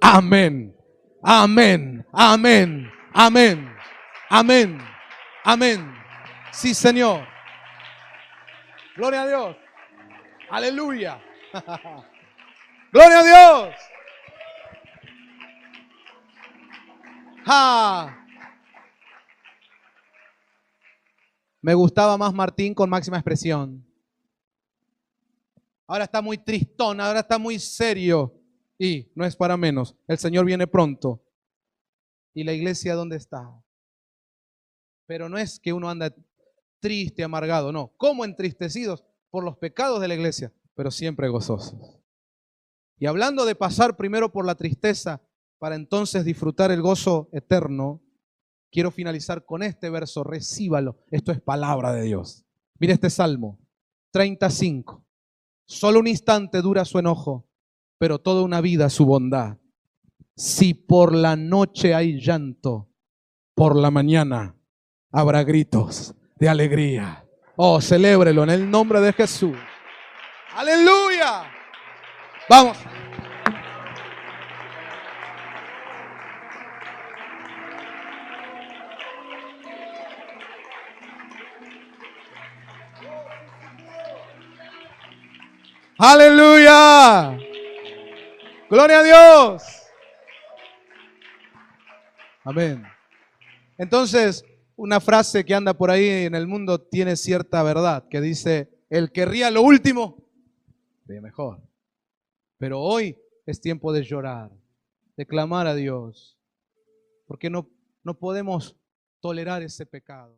Amén, amén, amén, amén, amén, amén. Sí, Señor. Gloria a Dios. Aleluya. Gloria a Dios. Me gustaba más Martín con máxima expresión. Ahora está muy tristón, ahora está muy serio. Y no es para menos, el Señor viene pronto. ¿Y la iglesia dónde está? Pero no es que uno anda triste, amargado, no. Como entristecidos por los pecados de la iglesia, pero siempre gozosos. Y hablando de pasar primero por la tristeza para entonces disfrutar el gozo eterno, quiero finalizar con este verso, recíbalo. Esto es palabra de Dios. Mire este Salmo 35. Solo un instante dura su enojo, pero toda una vida su bondad. Si por la noche hay llanto, por la mañana habrá gritos de alegría. Oh, celébrelo en el nombre de Jesús. ¡Aleluya! Vamos. Aleluya. Gloria a Dios. Amén. Entonces, una frase que anda por ahí en el mundo tiene cierta verdad, que dice, el que ría lo último, ríe mejor. Pero hoy es tiempo de llorar, de clamar a Dios, porque no podemos tolerar ese pecado.